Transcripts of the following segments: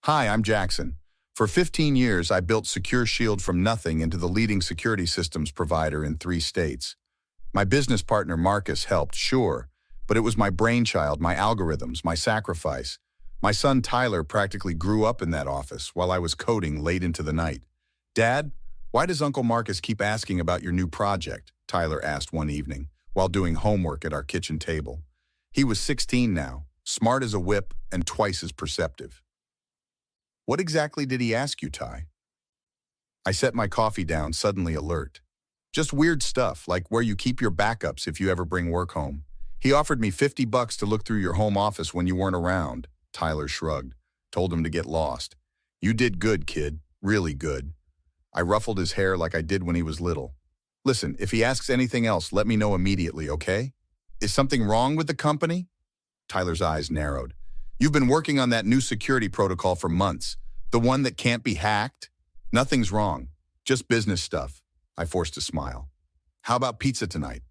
Hi, I'm Jackson. For 15 years, I built Secure Shield from nothing into the leading security systems provider in 3 states. My business partner Marcus helped, sure, but it was my brainchild, my algorithms, my sacrifice. My son Tyler practically grew up in that office while I was coding late into the night. Dad, why does Uncle Marcus keep asking about your new project? Tyler asked one evening while doing homework at our kitchen table. He was 16 now, smart as a whip and twice as perceptive. What exactly did he ask you, Ty? I set my coffee down, suddenly alert. Just weird stuff, like where you keep your backups if you ever bring work home. He offered me $50 to look through your home office when you weren't around. Tyler shrugged, told him to get lost. You did good, kid, really good. I ruffled his hair like I did when he was little. Listen, if he asks anything else, let me know immediately, okay? Is something wrong with the company? Tyler's eyes narrowed. You've been working on that new security protocol for months. The one that can't be hacked? Nothing's wrong. Just business stuff. I forced a smile. How about pizza tonight?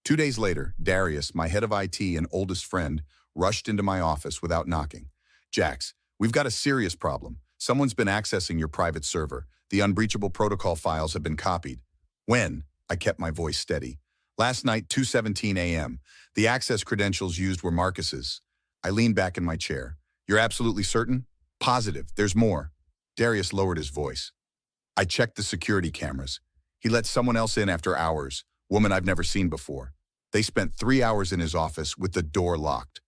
2 days later, Darius, my head of IT and oldest friend, rushed into my office without knocking. Jax, we've got a serious problem. Someone's been accessing your private server. The unbreachable protocol files have been copied. When? I kept my voice steady. Last night, 2:17 a.m. The access credentials used were Marcus's. I leaned back in my chair. You're absolutely certain? Positive. There's more. Darius lowered his voice. I checked the security cameras. He let someone else in after hours, woman I've never seen before. They spent 3 hours in his office with the door locked.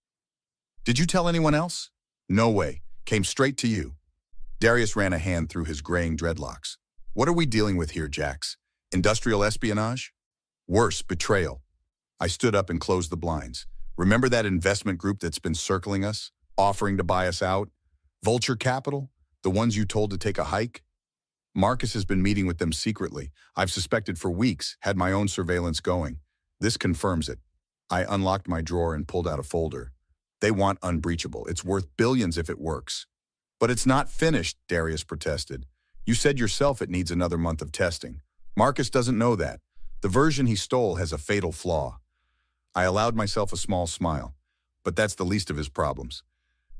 Did you tell anyone else? No way. Came straight to you. Darius ran a hand through his graying dreadlocks. What are we dealing with here, Jax? Industrial espionage? Worse, betrayal. I stood up and closed the blinds. Remember that investment group that's been circling us, offering to buy us out? Vulture Capital? The ones you told to take a hike? Marcus has been meeting with them secretly. I've suspected for weeks, had my own surveillance going. This confirms it. I unlocked my drawer and pulled out a folder. They want unbreachable. It's worth billions if it works. But it's not finished, Darius protested. You said yourself it needs another month of testing. Marcus doesn't know that. The version he stole has a fatal flaw. I allowed myself a small smile, but that's the least of his problems.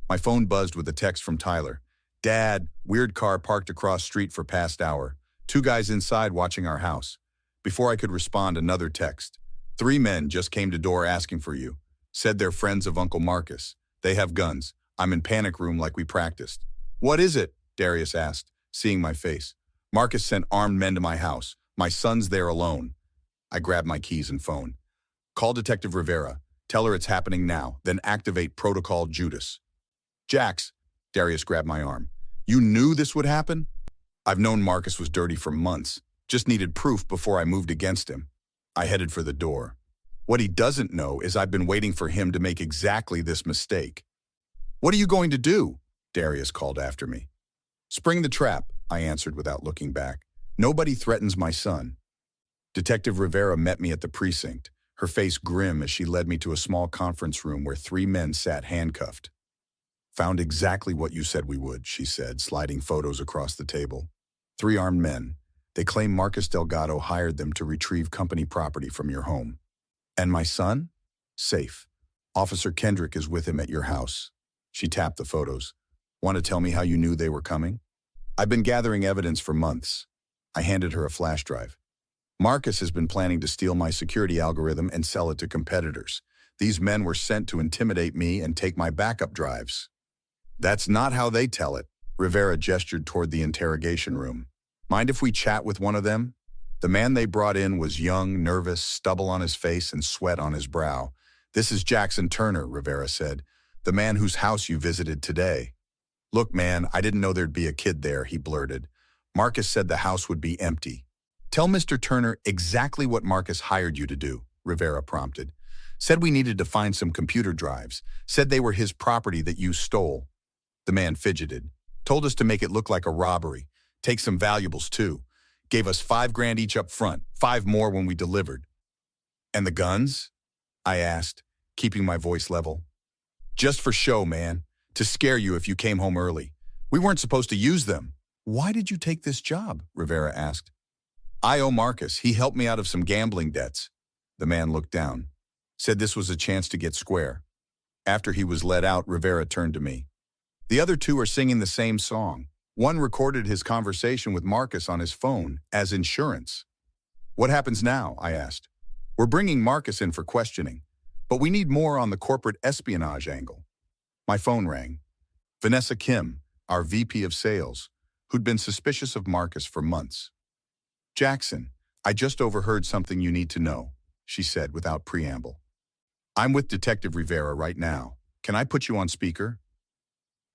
My phone buzzed with a text from Tyler. Dad, weird car parked across street for past hour. 2 guys inside watching our house. Before I could respond, another text. 3 men just came to door asking for you. Said they're friends of Uncle Marcus. They have guns. I'm in panic room like we practiced. What is it? Darius asked, seeing my face. Marcus sent armed men to my house. My son's there alone. I grabbed my keys and phone. Call Detective Rivera. Tell her it's happening now. Then activate Protocol Judas. Jax, Darius grabbed my arm. You knew this would happen? I've known Marcus was dirty for months. Just needed proof before I moved against him. I headed for the door. What he doesn't know is I've been waiting for him to make exactly this mistake. What are you going to do? Darius called after me. Spring the trap, I answered without looking back. Nobody threatens my son. Detective Rivera met me at the precinct, her face grim as she led me to a small conference room where 3 men sat handcuffed. Found exactly what you said we would, she said, sliding photos across the table. 3 armed men. They claim Marcus Delgado hired them to retrieve company property from your home. And my son? Safe. Officer Kendrick is with him at your house. She tapped the photos. Want to tell me how you knew they were coming? I've been gathering evidence for months. I handed her a flash drive. Marcus has been planning to steal my security algorithm and sell it to competitors. These men were sent to intimidate me and take my backup drives. That's not how they tell it. Rivera gestured toward the interrogation room. Mind if we chat with one of them? The man they brought in was young, nervous, stubble on his face and sweat on his brow. This is Jackson Turner, Rivera said, the man whose house you visited today. Look, man, I didn't know there'd be a kid there, he blurted. Marcus said the house would be empty. Tell Mr. Turner exactly what Marcus hired you to do, Rivera prompted. Said we needed to find some computer drives. Said they were his property that you stole. The man fidgeted. Told us to make it look like a robbery. Take some valuables, too. Gave us $5 grand each up front, 5 more when we delivered. And the guns? I asked, keeping my voice level. Just for show, man. To scare you if you came home early. We weren't supposed to use them. Why did you take this job? Rivera asked. I owe Marcus. He helped me out of some gambling debts. The man looked down. Said this was a chance to get square. After he was let out, Rivera turned to me. The other two are singing the same song. One recorded his conversation with Marcus on his phone as insurance. What happens now? I asked. We're bringing Marcus in for questioning, but we need more on the corporate espionage angle. My phone rang. Vanessa Kim, our VP of Sales, who'd been suspicious of Marcus for months. Jackson, I just overheard something you need to know, she said without preamble. I'm with Detective Rivera right now. Can I put you on speaker?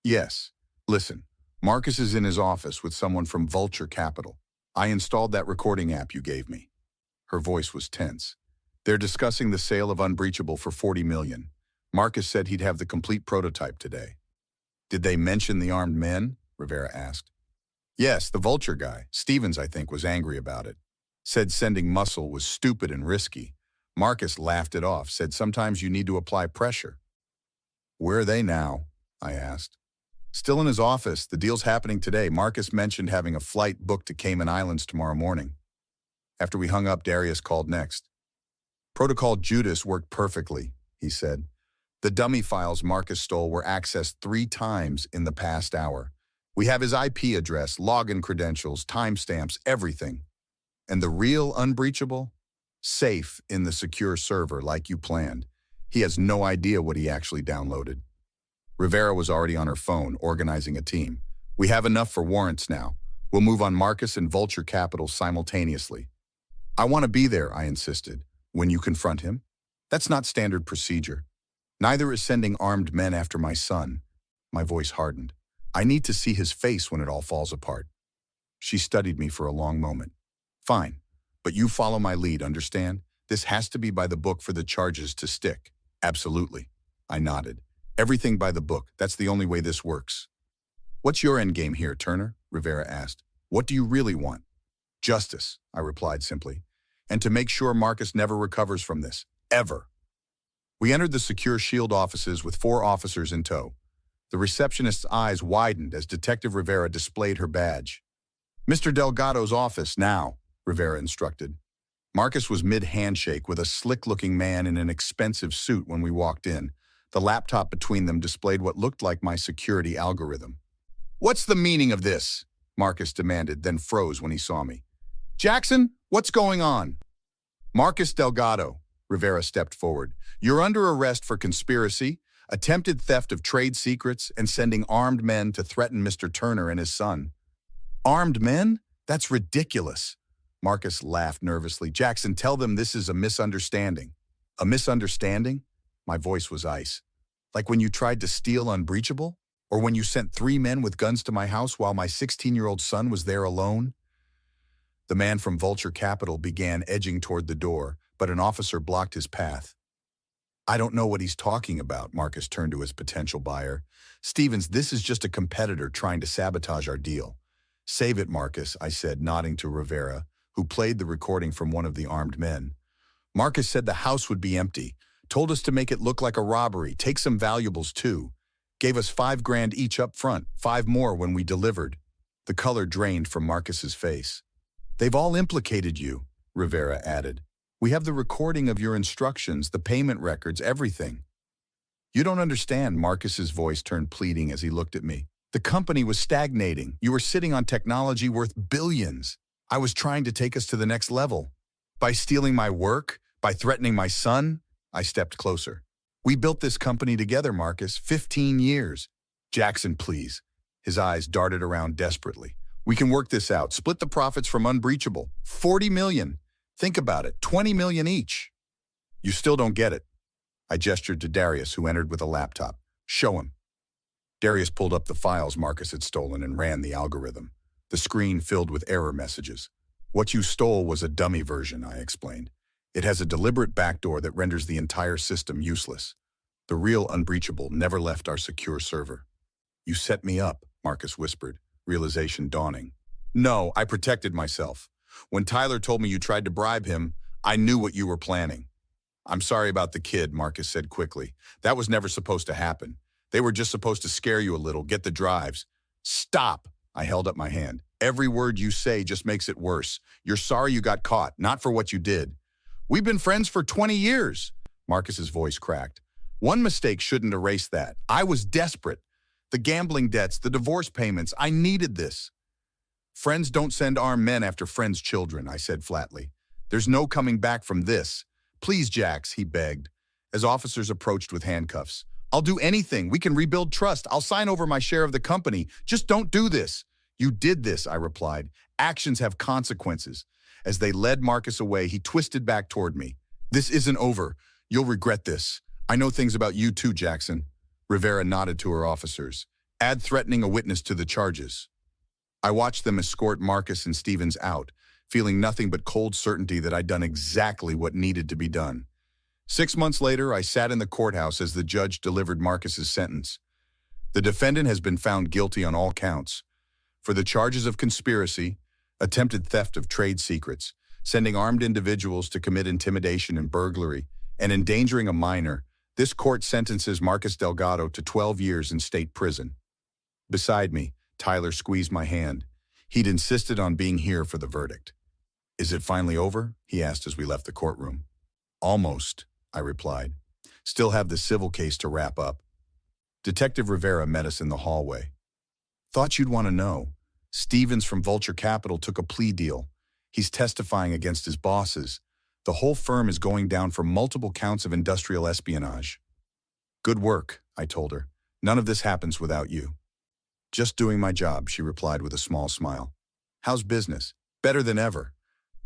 Yes. Listen, Marcus is in his office with someone from Vulture Capital. I installed that recording app you gave me. Her voice was tense. They're discussing the sale of Unbreachable for $40 million. Marcus said he'd have the complete prototype today. Did they mention the armed men? Rivera asked. Yes, the Vulture guy, Stevens, I think, was angry about it. Said sending muscle was stupid and risky. Marcus laughed it off, said sometimes you need to apply pressure. Where are they now? I asked. Still in his office. The deal's happening today. Marcus mentioned having a flight booked to Cayman Islands tomorrow morning. After we hung up, Darius called next. Protocol Judas worked perfectly, he said. The dummy files Marcus stole were accessed 3 times in the past hour. We have his IP address, login credentials, timestamps, everything. And the real Unbreachable? Safe in the secure server like you planned. He has no idea what he actually downloaded. Rivera was already on her phone, organizing a team. We have enough for warrants now. We'll move on Marcus and Vulture Capital simultaneously. I want to be there, I insisted. When you confront him? That's not standard procedure. Neither is sending armed men after my son. My voice hardened. I need to see his face when it all falls apart. She studied me for a long moment. Fine, but you follow my lead, understand? This has to be by the book for the charges to stick. Absolutely. I nodded. Everything by the book. That's the only way this works. What's your endgame here, Turner? Rivera asked. What do you really want? Justice, I replied simply. And to make sure Marcus never recovers from this. Ever. We entered the secure SHIELD offices with 4 officers in tow. The receptionist's eyes widened as Detective Rivera displayed her badge. Mr. Delgado's office now, Rivera instructed. Marcus was mid-handshake with a slick-looking man in an expensive suit when we walked in. The laptop between them displayed what looked like my security algorithm. What's the meaning of this? Marcus demanded, then froze when he saw me. Jackson, what's going on? Marcus Delgado, Rivera stepped forward. You're under arrest for conspiracy, attempted theft of trade secrets, and sending armed men to threaten Mr. Turner and his son. Armed men? That's ridiculous. Marcus laughed nervously. Jackson, tell them this is a misunderstanding. A misunderstanding? My voice was ice. Like when you tried to steal Unbreachable? Or when you sent 3 men with guns to my house while my 16-year-old son was there alone? The man from Vulture Capital began edging toward the door, but an officer blocked his path. I don't know what he's talking about, Marcus turned to his potential buyer. Stevens, this is just a competitor trying to sabotage our deal. Save it, Marcus, I said, nodding to Rivera, who played the recording from one of the armed men. Marcus said the house would be empty, told us to make it look like a robbery, take some valuables too. Gave us $5,000 each up front, 5 more when we delivered. The color drained from Marcus's face. They've all implicated you, Rivera added. We have the recording of your instructions, the payment records, everything. You don't understand, Marcus's voice turned pleading as he looked at me. The company was stagnating. You were sitting on technology worth billions. I was trying to take us to the next level. By stealing my work, by threatening my son, I stepped closer. We built this company together, Marcus, 15 years. Jackson, please. His eyes darted around desperately. We can work this out. Split the profits from Unbreachable. $40 million. Think about it. $20 million each. You still don't get it. I gestured to Darius, who entered with a laptop. Show him. Darius pulled up the files Marcus had stolen and ran the algorithm. The screen filled with error messages. What you stole was a dummy version, I explained. It has a deliberate backdoor that renders the entire system useless. The real Unbreachable never left our secure server. You set me up, Marcus whispered, realization dawning. No, I protected myself. When Tyler told me you tried to bribe him, I knew what you were planning. I'm sorry about the kid, Marcus said quickly. That was never supposed to happen. They were just supposed to scare you a little, get the drives. Stop, I held up my hand. Every word you say just makes it worse. You're sorry you got caught, not for what you did. We've been friends for 20 years. Marcus's voice cracked. One mistake shouldn't erase that. I was desperate. The gambling debts, the divorce payments. I needed this. Friends don't send armed men after friends' children, I said flatly. There's no coming back from this. Please, Jax, he begged, as officers approached with handcuffs. I'll do anything. We can rebuild trust. I'll sign over my share of the company. Just don't do this. You did this, I replied. Actions have consequences. As they led Marcus away, he twisted back toward me. This isn't over. You'll regret this. I know things about you too, Jackson. Rivera nodded to her officers. Add threatening a witness to the charges. I watched them escort Marcus and Stevens out, feeling nothing but cold certainty that I'd done exactly what needed to be done. 6 months later, I sat in the courthouse as the judge delivered Marcus's sentence. The defendant has been found guilty on all counts. For the charges of conspiracy, attempted theft of trade secrets, sending armed individuals to commit intimidation and burglary, and endangering a minor, this court sentences Marcus Delgado to 12 years in state prison. Beside me, Tyler squeezed my hand. He'd insisted on being here for the verdict. Is it finally over? He asked as we left the courtroom. Almost, I replied. Still have the civil case to wrap up. Detective Rivera met us in the hallway. Thought you'd want to know. Stevens from Vulture Capital took a plea deal. He's testifying against his bosses. The whole firm is going down for multiple counts of industrial espionage. Good work, I told her. None of this happens without you. Just doing my job, she replied with a small smile. How's business? Better than ever.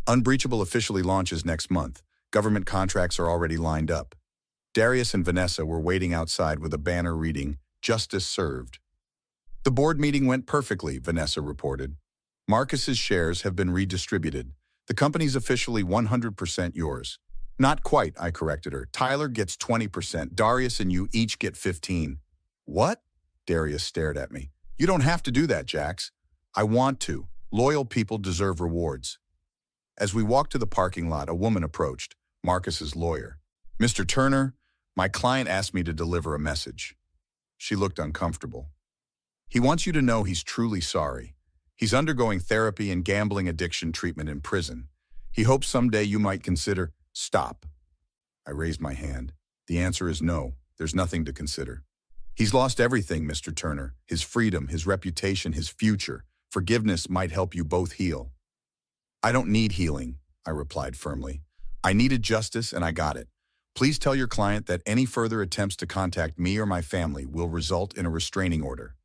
Unbreachable officially launches next month. Government contracts are already lined up. Darius and Vanessa were waiting outside with a banner reading, Justice Served. The board meeting went perfectly, Vanessa reported. Marcus's shares have been redistributed. The company's officially 100% yours. Not quite, I corrected her. Tyler gets 20%. Darius and you each get 15%. What? Darius stared at me. You don't have to do that, Jax. I want to. Loyal people deserve rewards. As we walked to the parking lot, a woman approached, Marcus's lawyer. Mr. Turner, my client asked me to deliver a message. She looked uncomfortable. He wants you to know he's truly sorry. He's undergoing therapy and gambling addiction treatment in prison. He hopes someday you might consider, stop. I raised my hand. The answer is no. There's nothing to consider. He's lost everything, Mr. Turner. His freedom, his reputation, his future. Forgiveness might help you both heal. I don't need healing, I replied firmly. I needed justice and I got it. Please tell your client that any further attempts to contact me or my family will result in a restraining order.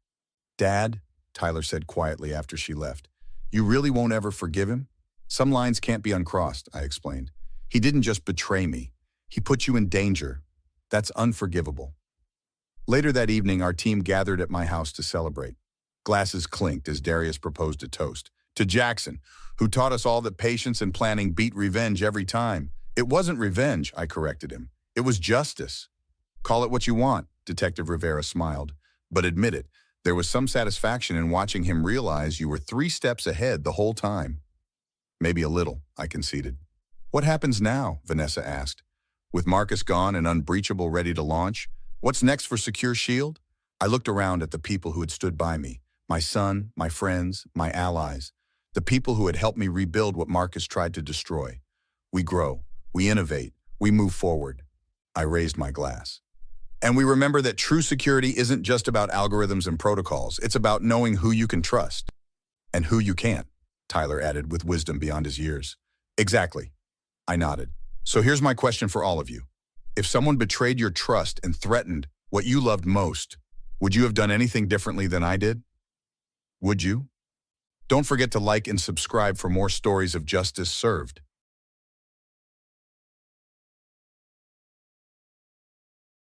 Dad, Tyler said quietly after she left, you really won't ever forgive him? Some lines can't be uncrossed, I explained. He didn't just betray me. He put you in danger. That's unforgivable. Later that evening, our team gathered at my house to celebrate. Glasses clinked as Darius proposed a toast. To Jackson, who taught us all that patience and planning beat revenge every time. It wasn't revenge, I corrected him. It was justice. Call it what you want, Detective Rivera smiled. But admit it, there was some satisfaction in watching him realize you were 3 steps ahead the whole time. Maybe a little, I conceded. What happens now? Vanessa asked. With Marcus gone and Unbreachable ready to launch, what's next for Secure Shield? I looked around at the people who had stood by me. My son, my friends, my allies. The people who had helped me rebuild what Marcus tried to destroy. We grow, we innovate, we move forward. I raised my glass. And we remember that true security isn't just about algorithms and protocols. It's about knowing who you can trust and who you can't, Tyler added with wisdom beyond his years. Exactly. I nodded. So here's my question for all of you. If someone betrayed your trust and threatened what you loved most, would you have done anything differently than I did? Would you? Don't forget to like and subscribe for more stories of justice served.